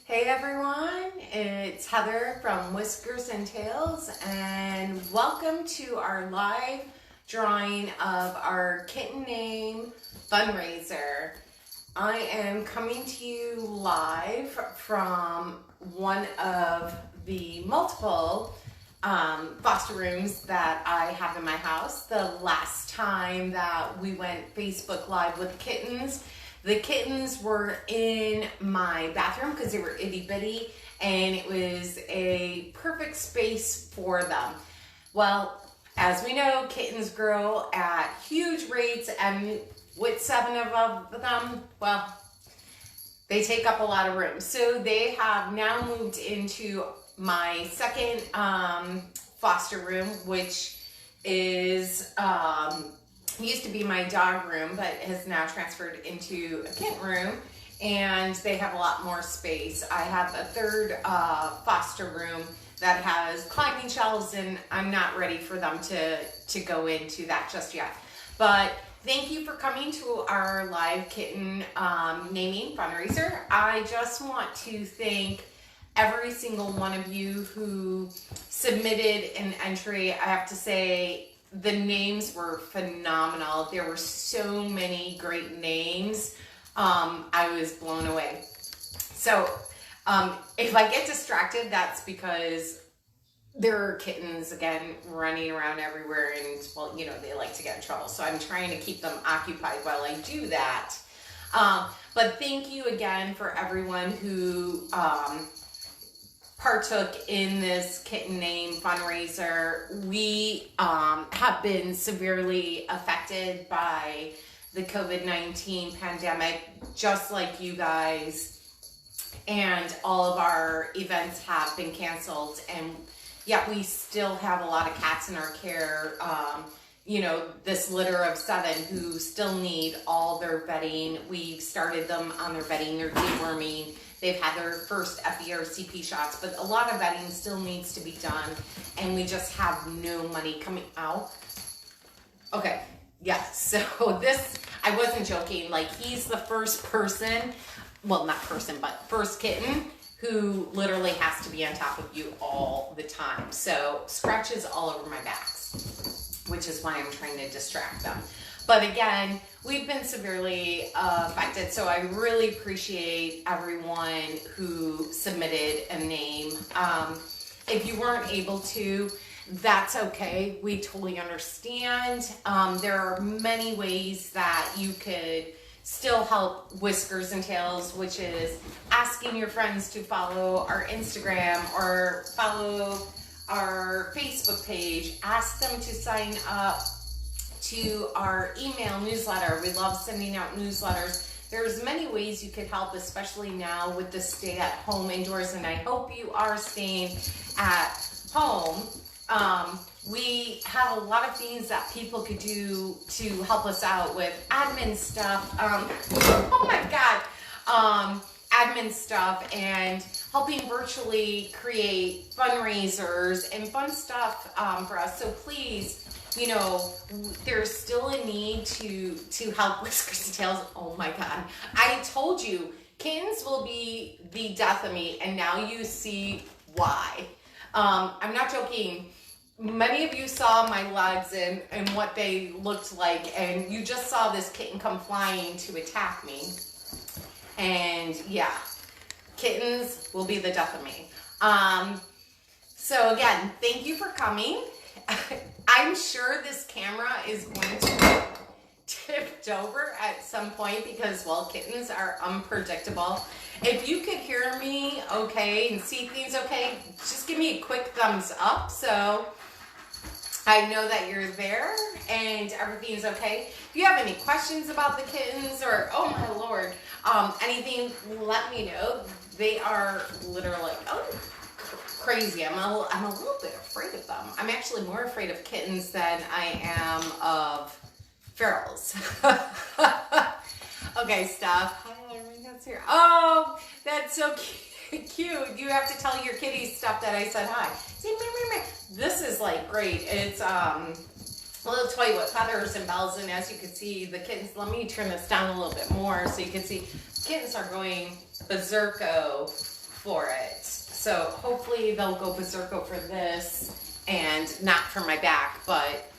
Hey everyone, it's Heather from Whiskers and Tails, and welcome to our live drawing of our kitten name fundraiser. I am coming to you live from one of the multiple foster rooms that I have in my house. The last time that we went Facebook Live with kittens, the kittens were in my bathroom because they were itty bitty and it was a perfect space for them. Well, as we know, kittens grow at huge rates, and with 7 of them, well, they take up a lot of room. So they have now moved into my second foster room, which is used to be my dog room, but has now transferred into a kitten room, and they have a lot more space. I have a third foster room that has climbing shelves, and I'm not ready for them to go into that just yet. But thank you for coming to our live kitten naming fundraiser. I just want to thank every single one of you who submitted an entry. I have to say, the names were phenomenal. There were so many great names. I was blown away. So if I get distracted, that's because there are kittens, again, running around everywhere, and, well, you know, they like to get in trouble. So I'm trying to keep them occupied while I do that. But thank you again for everyone who partook in this kitten name fundraiser. We have been severely affected by the COVID-19 pandemic, just like you guys, and all of our events have been canceled, and yet we still have a lot of cats in our care. You know, this litter of 7 who still need all their bedding. We started them on their bedding, their deworming. They've had their first FERCP shots, but a lot of bedding still needs to be done, and we just have no money coming out. Okay, yeah, so this, I wasn't joking, like, he's the first person, well, not person, but first kitten who literally has to be on top of you all the time. So scratches all over my backs, which is why I'm trying to distract them. But again, we've been severely affected, so I really appreciate everyone who submitted a name. If you weren't able to, that's okay. We totally understand. There are many ways that you could still help Whiskers and Tails, which is asking your friends to follow our Instagram or follow our Facebook page. Ask them to sign up to our email newsletter. We love sending out newsletters. There's many ways you could help, especially now with the stay at home indoors, and I hope you are staying at home. We have a lot of things that people could do to help us out with admin stuff. Oh my God. Admin stuff and helping virtually create fundraisers and fun stuff for us. So please, you know, there's still a need to help Whiskers and Tails. Oh my God. I told you, kittens will be the death of me, and now you see why. I'm not joking. Many of you saw my legs and what they looked like, and you just saw this kitten come flying to attack me. And yeah, kittens will be the death of me. So again, thank you for coming. I'm sure this camera is going to be tipped over at some point because, well, kittens are unpredictable. If you could hear me okay and see things okay, just give me a quick thumbs up so I know that you're there and everything is okay. If you have any questions about the kittens or, oh my Lord, anything, let me know. They are literally crazy. I'm a little bit afraid of them. I'm actually more afraid of kittens than I am of ferals. Okay, Steph. Hi, that's here. Oh, that's so cute. You have to tell your kitties stuff that I said hi. See, this is like great. It's a little toy with feathers and bells, and as you can see, the kittens, let me turn this down a little bit more so you can see, kittens are going berserko for it. So hopefully they'll go berserko for this and not for my back, but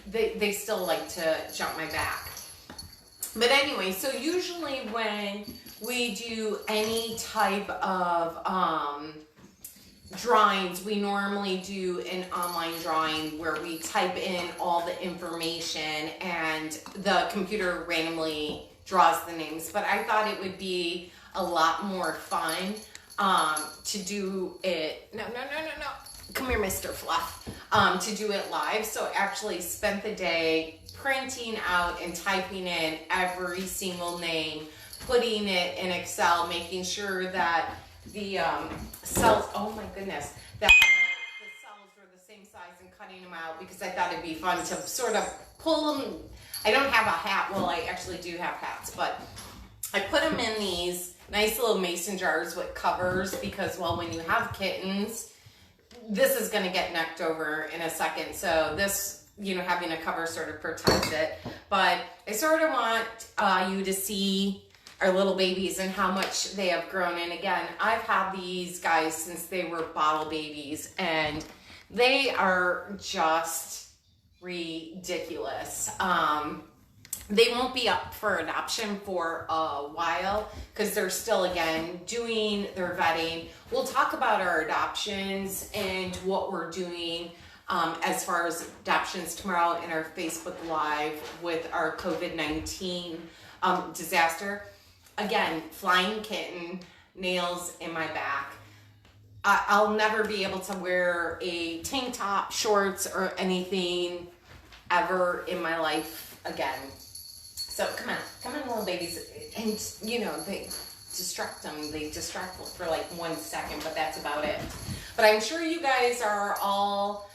they still like to jump my back. But anyway, so usually when we do any type of drawings, we normally do an online drawing where we type in all the information and the computer randomly draws the names. But I thought it would be a lot more fun to do it. No. Come here, Mr. Fluff. To do it live. So I actually spent the day printing out and typing in every single name, putting it in Excel, making sure that the cells, oh my goodness, that the cells were the same size and cutting them out because I thought it'd be fun to sort of pull them. I don't have a hat. Well, I actually do have hats, but I put them in these nice little mason jars with covers because, well, when you have kittens, this is going to get knocked over in a second. So this, you know, having a cover sort of protects it. But I sort of want you to see our little babies and how much they have grown. And again, I've had these guys since they were bottle babies, and they are just ridiculous. They won't be up for adoption for a while because they're still, again, doing their vetting. We'll talk about our adoptions and what we're doing as far as adoptions tomorrow in our Facebook Live with our COVID-19 disaster. Again, flying kitten, nails in my back. I'll never be able to wear a tank top, shorts, or anything ever in my life again. So come on, little babies. And, you know, they distract them. They distract for like 1 second, but that's about it. But I'm sure you guys are all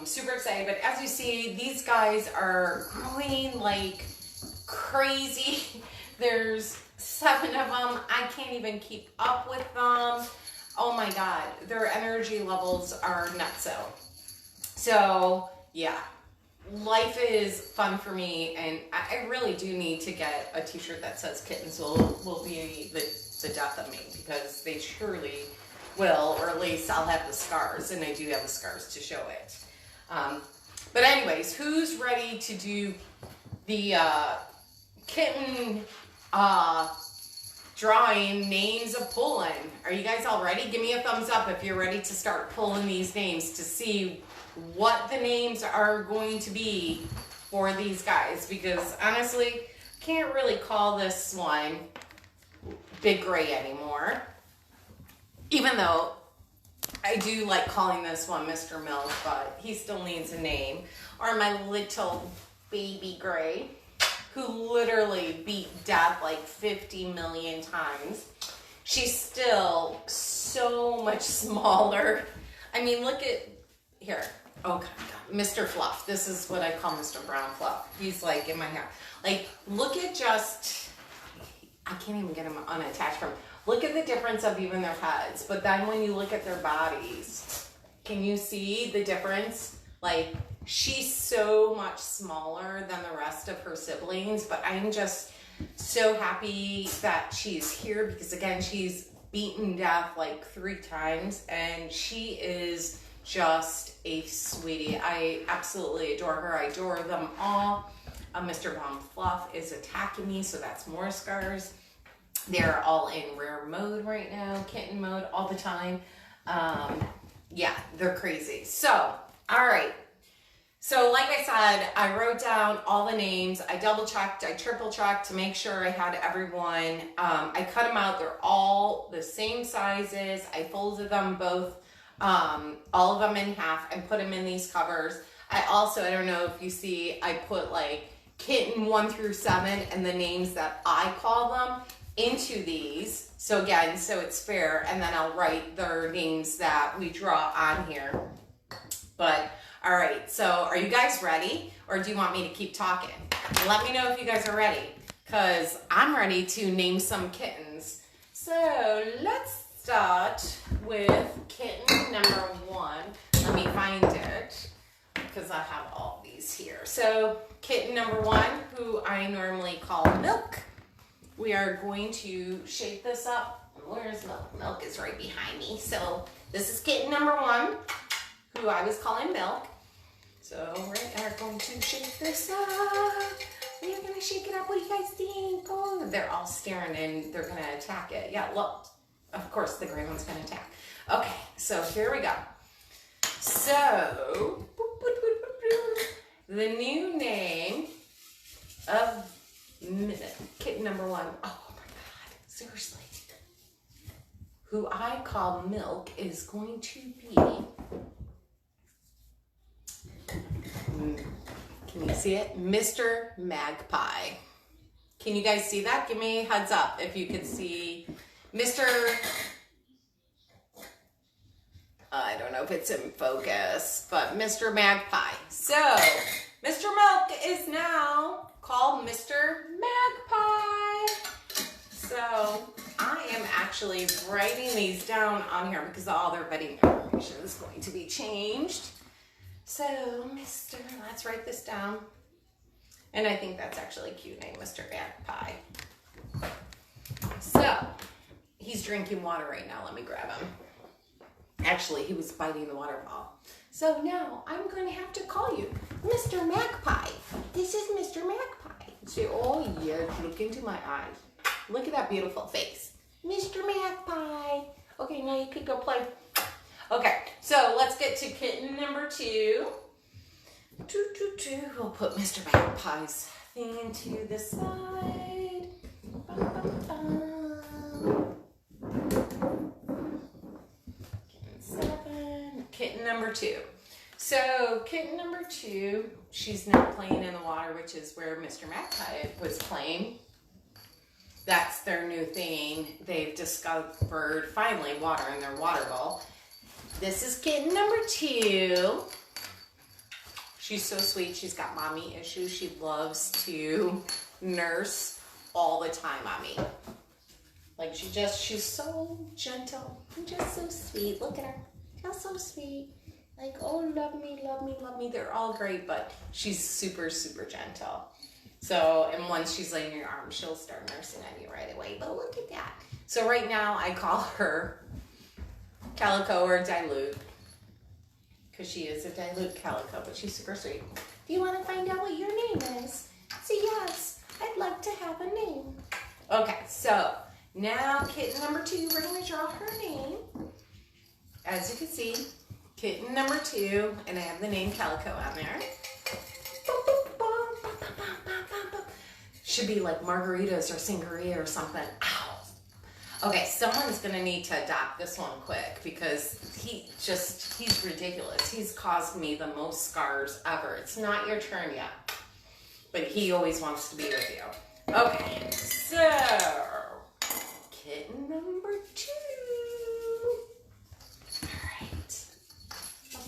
super excited. But as you see, these guys are growing like crazy. There's 7 of them. I can't even keep up with them. Oh my God, their energy levels are nutso. So yeah, life is fun for me, and I really do need to get a t-shirt that says kittens will be the death of me, because they surely will, or at least I'll have the scars, and I do have the scars to show it. But anyways, who's ready to do the kitten drawing names of pulling? Are you guys all ready? Give me a thumbs up if you're ready to start pulling these names to see what the names are going to be for these guys, because honestly, can't really call this one Big Gray anymore, even though I do like calling this one Mr. Milk, but he still needs a name. Or my little baby Gray, who literally beat death like 50 million times. She's still so much smaller. I mean, look at here. Oh God, Mr. Fluff. This is what I call Mr. Brown Fluff. He's like in my hair. Like, look at just, I can't even get him unattached from. Look at the difference of even their heads. But then when you look at their bodies, can you see the difference? Like, she's so much smaller than the rest of her siblings, but I'm just so happy that she's here because, again, she's beaten death like 3 times, and she is just a sweetie. I absolutely adore her. I adore them all. Mr. Brown Fluff is attacking me, so that's more scars. They're all in rare mode right now, kitten mode all the time. Yeah, they're crazy. So, all right. So like I said, I wrote down all the names. I double checked, I triple checked to make sure I had everyone. I cut them out. They're all the same sizes. I folded them both, all of them in half, and put them in these covers. I also, I don't know if you see, I put like kitten 1 through 7 and the names that I call them into these. So again, so it's fair. And then I'll write their names that we draw on here. But all right, so are you guys ready, or do you want me to keep talking? Let me know if you guys are ready, because I'm ready to name some kittens. So let's start with kitten number 1. Let me find it, because I have all these here. So kitten number 1, who I normally call Milk. we are going to shake this up. Where's Milk? Milk is right behind me. So this is kitten number 1, who I was calling Milk. So we are going to shake this up. We are going to shake it up. What do you guys think? Oh, they're all staring and they're going to attack it. Yeah, look. Of course, the gray one's going to attack. Okay, so here we go. So, the new name of kitten number 1. Oh my God, seriously. Who I call Milk is going to be, can you see it? Mr. Magpie. Can you guys see that? Give me a heads up if you can see Mr. I don't know if it's in focus, but Mr. Magpie. So, Mr. Milk is now called Mr. Magpie. So, I am actually writing these down on here because all their bedding information is going to be changed. So, let's write this down. And I think that's actually a cute name, Mr. Magpie. So, he's drinking water right now. Let me grab him. Actually, he was biting the water ball. So now I'm going to have to call you Mr. Magpie. This is Mr. Magpie. Say, oh yeah, look into my eyes. Look at that beautiful face. Mr. Magpie. Okay, now you can go play. Okay, so let's get to kitten number 2. We'll put Mr. Magpie's thing to the side. Kitten number 2. So kitten number 2, she's now playing in the water, which is where Mr. Magpie was playing. That's their new thing. They've discovered finally water in their water bowl. This is kitten number 2. She's so sweet. She's got mommy issues. She loves to nurse all the time on me. Like she's so gentle and just so sweet. Look at her. She's so sweet. Like, oh, love me, love me, love me. They're all great, but she's super, super gentle. So, and once she's laying in your arms, she'll start nursing on you right away. But look at that. So right now, I call her Calico or Dilute. Because she is a dilute calico, but she's super sweet. Do you want to find out what your name is? Say yes, I'd like to have a name. Okay, so now kitten number 2, we're going to draw her name. As you can see, kitten number 2, and I have the name Calico on there. Should be like margaritas or sangria or something. Ow. Okay, someone's gonna need to adopt this one quick because he's ridiculous. He's caused me the most scars ever. It's not your turn yet, but he always wants to be with you. Okay, so kitten number 2. All right.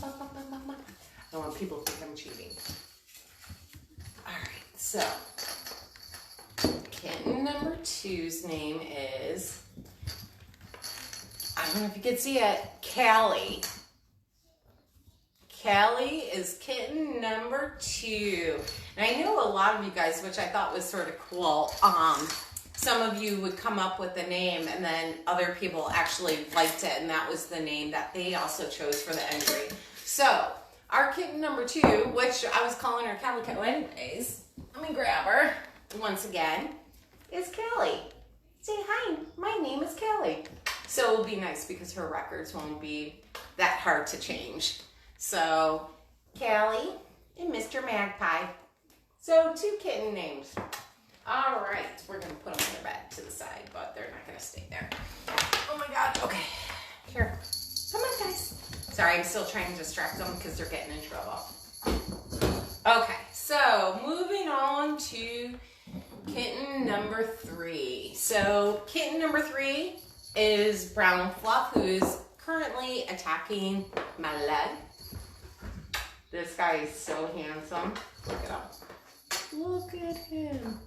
I don't want people to think I'm cheating. All right, so kitten number 2's name is, I don't know if you can see it, Callie. Callie is kitten number 2. And I know a lot of you guys, which I thought was sort of cool, some of you would come up with a name and then other people actually liked it, and that was the name that they also chose for the entry. So, our kitten number 2, which I was calling her Calico anyways, let me grab her once again, is Callie. Say hi, my name is Callie. So it'll be nice because her records won't be that hard to change. So, Callie and Mr. Magpie. So, 2 kitten names. All right, we're going to put them in their bed to the side, but they're not going to stay there. Oh my God, okay. Here, come on guys. Sorry, I'm still trying to distract them because they're getting in trouble. Okay, so moving on to kitten number 3. So, kitten number 3 is Brown Fluff, who is currently attacking my leg. This guy is so handsome. Look at him. Look at him.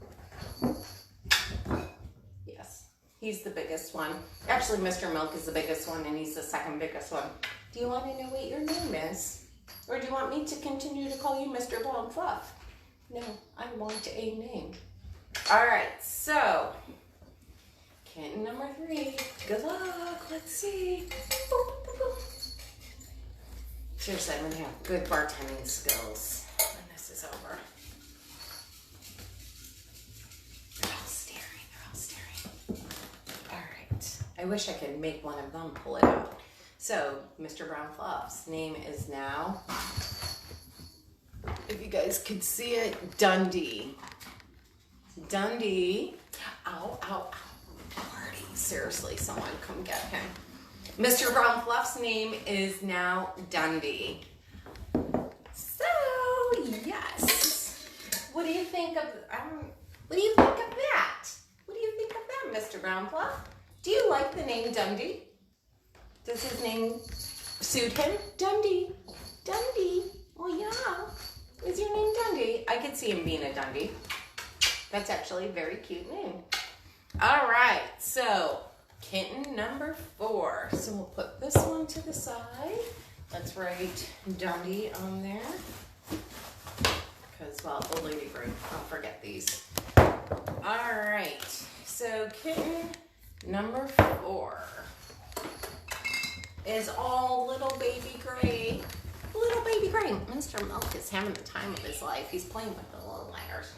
Yes, he's the biggest one. Actually, Mr. Milk is the biggest one, and he's the second biggest one. Do you want to know what your name is? Or do you want me to continue to call you Mr. Brown Fluff? No, I want a name. All right, so Kitten number 3. Good luck. Let's see. Boop, boop, boop. Seriously, I'm gonna have good bartending skills when this is over. They're all staring. All right. I wish I could make one of them pull it out. So, Mr. Brown Fluff's name is now, if you guys could see it, Dundee. Dundee. Ow, ow, ow. Party. Seriously, someone come get him. Mr. Brown Fluff's name is now Dundee. So, yes. What do you think of, what do you think of that? What do you think of that, Mr. Brown Fluff? Do you like the name Dundee? Does his name suit him? Dundee. Dundee. Well, yeah. Is your name Dundee? I could see him being a Dundee. That's actually a very cute name. All right. So, kitten number 4. So, we'll put this one to the side. Let's write Dundee on there. Because, well, the lady bird, I'll forget these. All right. So, kitten number 4. Is all little baby gray. Little baby gray. Mr. Milk is having the time of his life. He's playing with the little letters.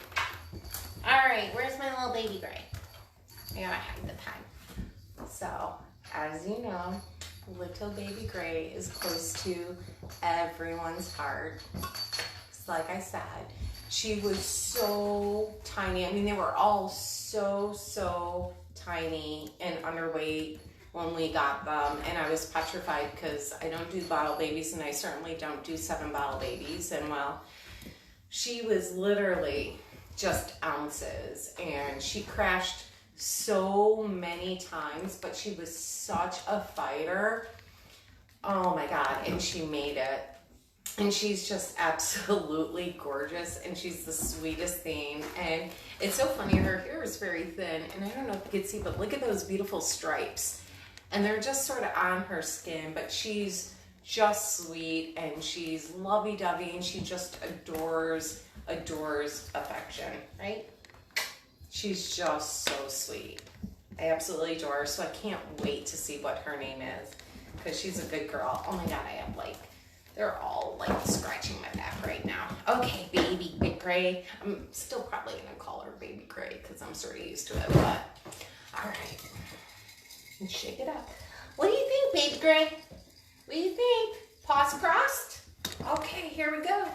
All right, where's my little baby gray? I gotta hide the pen. So, as you know, little baby gray is close to everyone's heart. Like I said, she was so tiny. I mean, they were all so tiny and underweight when we got them, and I was petrified because I don't do bottle babies, and I certainly don't do 7 bottle babies. And well, she was literally just ounces, and she crashed so many times, but she was such a fighter. Oh my God, and she made it. And she's just absolutely gorgeous, and she's the sweetest thing. And it's so funny, her hair is very thin, and I don't know if you can see, but look at those beautiful stripes. And they're just sort of on her skin, but she's just sweet, and she's lovey-dovey, and she just adores affection, right? She's just so sweet. I absolutely adore her, so I can't wait to see what her name is, because she's a good girl. Oh my God, I have they're all scratching my back right now. Okay, baby gray. I'm still probably gonna call her baby gray because I'm sort of used to it, but all right. And shake it up. What do you think, baby gray? What do you think? Paws crossed? Okay, here we go.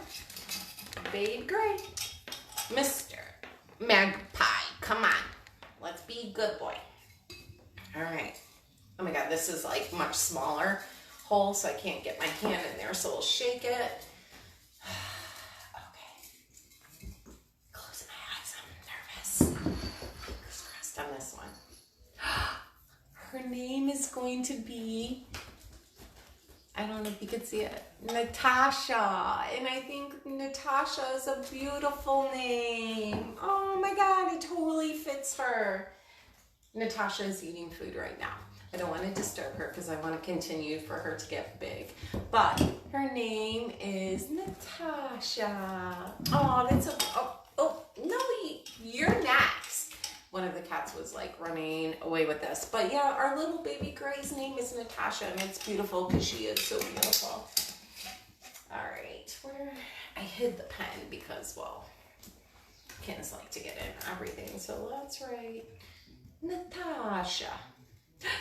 Baby gray. Mr. Magpie, come on. Let's be a good boy. All right. Oh my God, this is much smaller hole, so I can't get my hand in there, so we'll shake it. Okay. Closing my eyes, I'm nervous. Fingers crossed on this one. Her name is going to be, I don't know if you could see it, Natasha. And I think Natasha is a beautiful name. Oh my God, it totally fits her. Natasha is eating food right now. I don't want to disturb her because I want to continue for her to get big. But her name is Natasha. Oh, that's a, oh, no, you're next. One of the cats was running away with this. But yeah, our little baby gray's name is Natasha, and it's beautiful because she is so beautiful. All right, I hid the pen because, well, kittens like to get in everything. So let's write Natasha.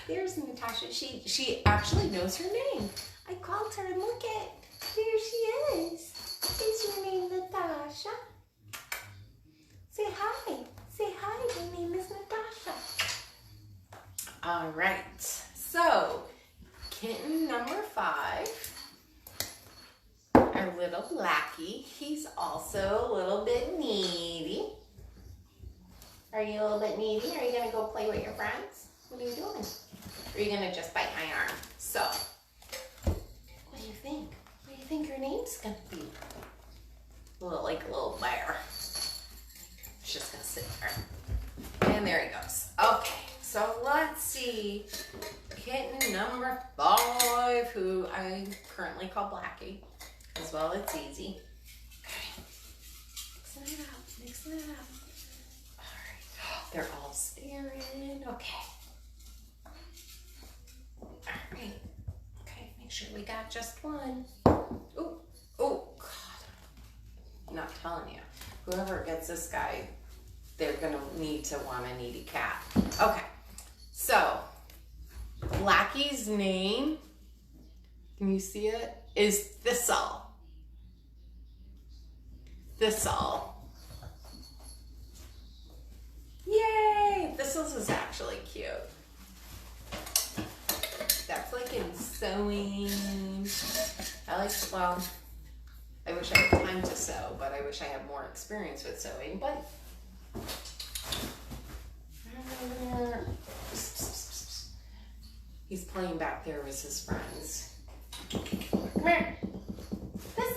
There's Natasha. She actually knows her name. I called her and look at, there she is. Is your name Natasha? Say hi. Say hi, my name is Natasha. All right, so kitten number 5, our little Blackie. He's also a little bit needy. Are you a little bit needy? Are you gonna go play with your friends? What are you doing? Or are you gonna just bite my arm? So, what do you think? What do you think your name's gonna be? A little bear. Just gonna sit there. And there he goes. Okay, so let's see. Kitten number 5, who I currently call Blackie. As well, it's easy. Okay. Mixing it up, mixing it up. All right. They're all staring. Okay. sure we got just one. Oh, God. I'm not telling you. Whoever gets this guy, they're going to need to want a needy cat. Okay. So, Blackie's name, can you see it? Is Thistle. Thistle. Yay! Thistles is actually cute. That's like in sewing. I wish I had time to sew, but I wish I had more experience with sewing, but he's playing back there with his friends. Come here. Thistle.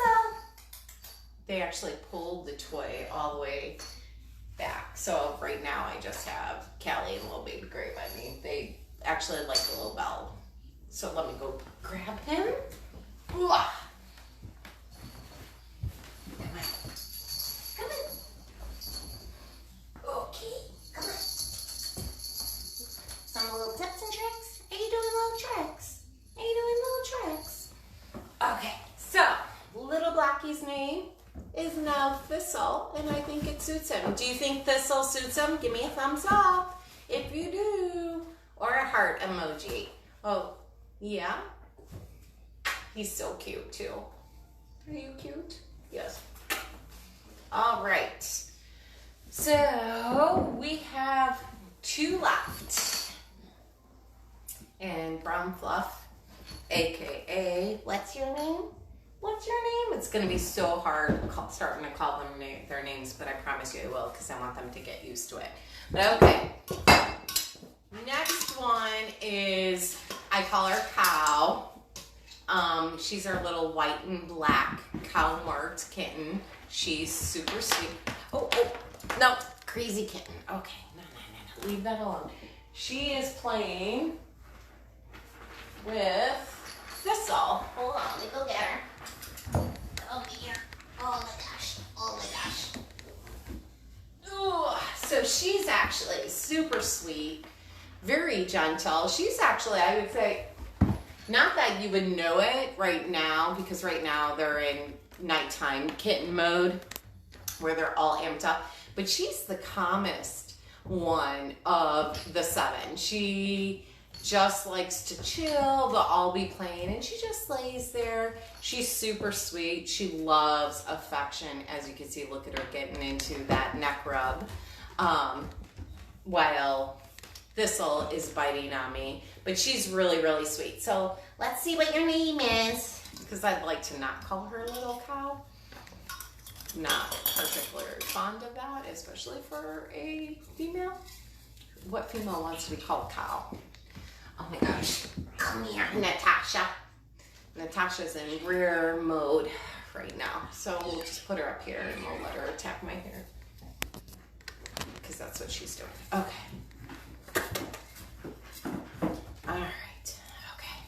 They actually pulled the toy all the way back. So right now I just have Callie and little baby Gray by me. They actually like the little bell. So let me go grab him. Ooh. Come on. Come on. Okay, come on. Some little tips and tricks. Are you doing little tricks? Are you doing little tricks? Okay, so little Blackie's name is now Thistle, and I think it suits him. Do you think Thistle suits him? Give me a thumbs up if you do. Or a heart emoji. Oh, yeah? He's so cute, too. Are you cute? Yes. All right. So, we have 2 left. And Brown Fluff, a.k.a. what's your name? What's your name? It's going to be so hard starting to call them their names, but I promise you I will because I want them to get used to it. But okay. Next one is, I call her Cow. She's our little white and black cow marked kitten. She's super sweet. Oh, no, crazy kitten. Okay, no, leave that alone. She is playing with Thistle. Hold on, let me go get her. Come here. Oh my gosh. Oh my gosh. Ooh, so she's actually super sweet, very gentle. She's actually, I would say, not that you would know it right now, because right now they're in nighttime kitten mode where they're all amped up, but she's the calmest one of the 7. She just likes to chill. They'll all be playing and she just lays there. She's super sweet. She loves affection. As you can see, look at her getting into that neck rub while Thistle is biting on me. But she's really, really sweet. So let's see what your name is, because I'd like to not call her Little Cow. Not particularly fond of that, especially for a female. What female wants to be called Cow? Oh my gosh. Come here, Natasha. Natasha's in rear mode right now. So we'll just put her up here and we'll let her attack my hair, because that's what she's doing. Okay. All right. Okay.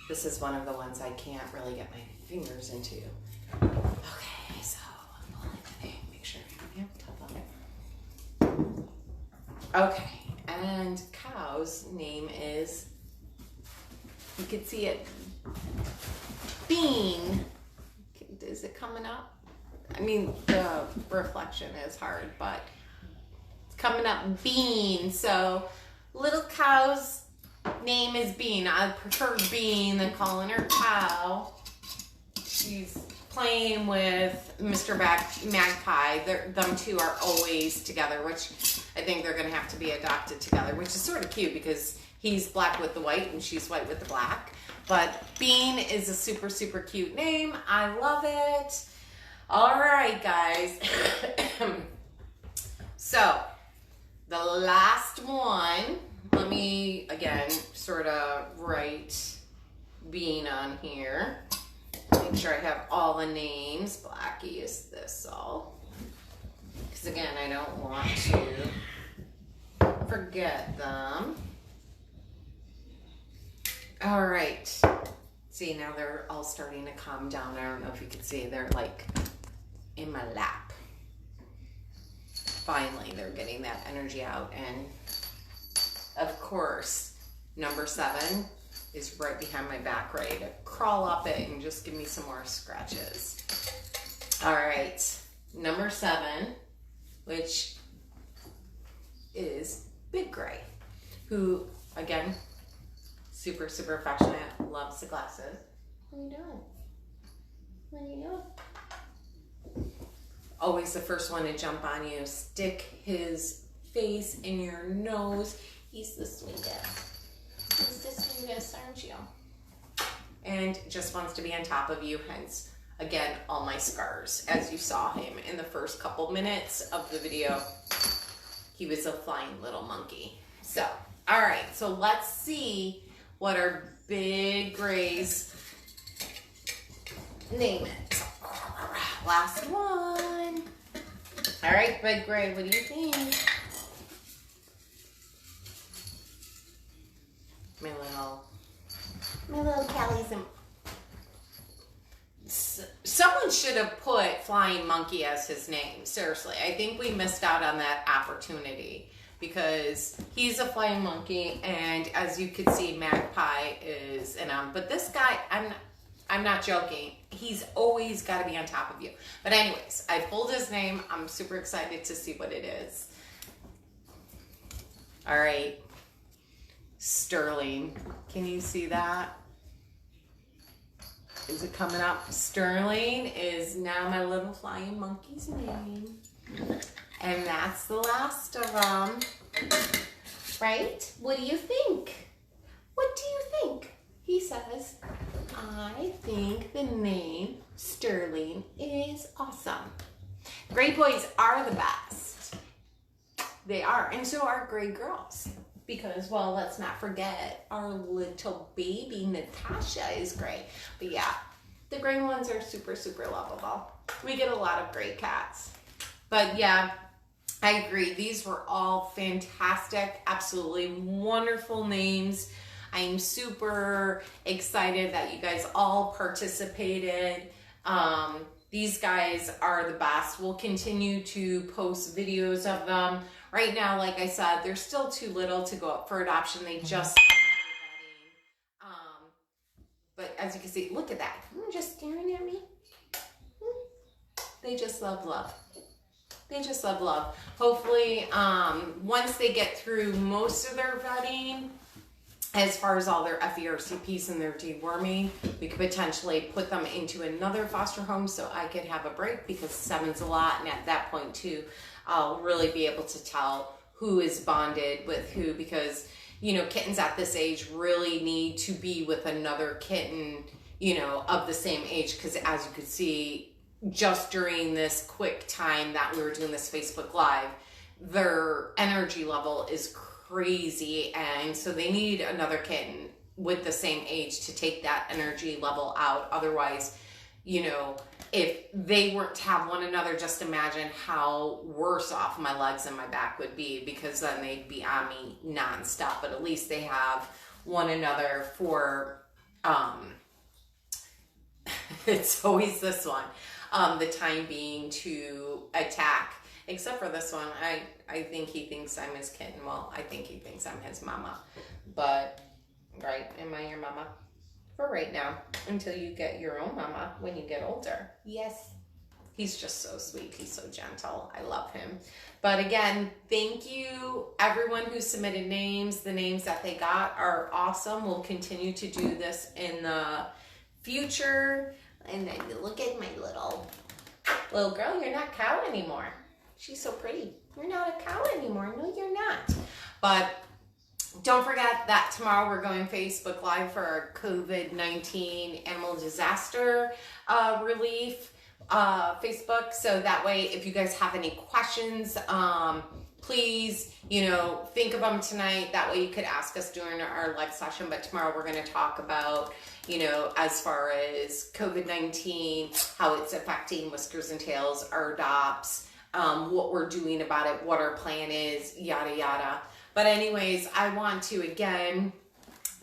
This is one of the ones I can't really get my fingers into. Okay, so I'm pulling it. Make sure you have top on it. Okay. And Cow's name is, you can see it, Bean. Is it coming up? I mean, the reflection is hard, but it's coming up, Bean. So little Cow's name is Bean. I prefer Bean than calling her Cow. She's playing with Mr. Magpie. Them two are always together, which I think they're going to have to be adopted together, which is sort of cute because he's black with the white and she's white with the black. But Bean is a super, super cute name. I love it. All right, guys. So, the last one, let me, again, sort of write Bean on here. Make sure I have all the names. Blackie is Thistle. Because, again, I don't want to forget them. All right. See, now they're all starting to calm down. I don't know if you can see. They're like in my lap. Finally, they're getting that energy out. And, of course, number 7, is right behind my back, ready to crawl up it and just give me some more scratches. All right, number 7, which is Big Gray, who, again, super, super affectionate, loves the glasses. What are you doing? What are you doing? Always the first one to jump on you, stick his face in your nose. He's the sweetest. He's the sweetest, aren't you? And just wants to be on top of you, hence, again, all my scars. As you saw him in the first couple minutes of the video, he was a flying little monkey. So, all right, so let's see what our Big Gray's name is. Last one. All right, Big Gray, what do you think? My little Callie's in. Someone should have put Flying Monkey as his name. Seriously, I think we missed out on that opportunity because he's a flying monkey, and as you can see, Magpie is in him. But this guy, I'm not joking. He's always got to be on top of you. But anyways, I pulled his name. I'm super excited to see what it is. All right. Sterling. Can you see that? Is it coming up? Sterling is now my little flying monkey's name. And that's the last of them. Right? What do you think? What do you think? He says, I think the name Sterling is awesome. Gray boys are the best. They are. And so are gray girls. Because, well, let's not forget, our little baby Natasha is gray. But yeah, the gray ones are super, super lovable. We get a lot of gray cats. But yeah, I agree. These were all fantastic, absolutely wonderful names. I'm super excited that you guys all participated. These guys are the best. We'll continue to post videos of them. Right now, like I said, they're still too little to go up for adoption. They just but as you can see, look at that. You're just staring at me. They just love love. They just love love. Hopefully, once they get through most of their vetting, as far as all their FERCPs and their deworming, we could potentially put them into another foster home so I could have a break because 7's a lot. And at that point too, I'll really be able to tell who is bonded with who because, you know, kittens at this age really need to be with another kitten, you know, of the same age. Because as you could see, just during this quick time that we were doing this Facebook Live, their energy level is crazy. And so they need another kitten with the same age to take that energy level out. Otherwise, you know, if they weren't to have one another, just imagine how worse off my legs and my back would be because then they'd be on me nonstop. But at least they have one another for, it's always this one, the time being to attack. Except for this one, I think he thinks I'm his kitten. Well, I think he thinks I'm his mama. But, right, am I your mama? For right now, until you get your own mama when you get older. Yes. He's just so sweet. He's so gentle. I love him. But again, thank you everyone who submitted names. The names that they got are awesome. We'll continue to do this in the future. And then look at my little girl. You're not cow anymore. She's so pretty. You're not a cow anymore. No, you're not. But don't forget that tomorrow we're going Facebook Live for our COVID-19 animal disaster relief Facebook. So that way, if you guys have any questions, please, you know, think of them tonight. That way you could ask us during our live session. But tomorrow we're going to talk about, you know, as far as COVID-19, how it's affecting Whiskers and Tails, our adopts, what we're doing about it, what our plan is, yada, yada. But anyways, I want to, again,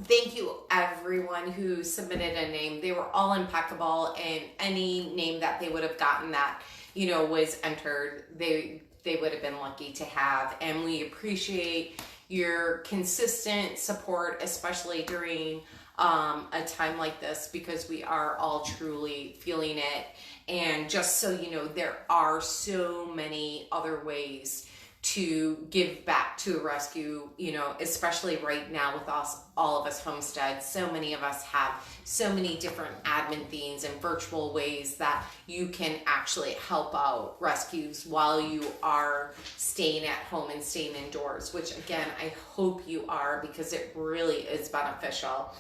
thank you everyone who submitted a name. They were all impeccable, and any name that they would have gotten that, you know, was entered, they would have been lucky to have. And we appreciate your consistent support, especially during a time like this, because we are all truly feeling it. And just so you know, there are so many other ways to give back to a rescue, you know, especially right now with all of us homesteads. So many of us have so many different admin things and virtual ways that you can actually help out rescues while you are staying at home and staying indoors, which again, I hope you are, because it really is beneficial.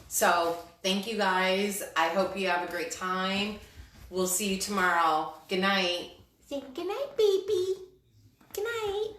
So thank you guys. I hope you have a great time. We'll see you tomorrow. Good night. Say good night, baby. Good night.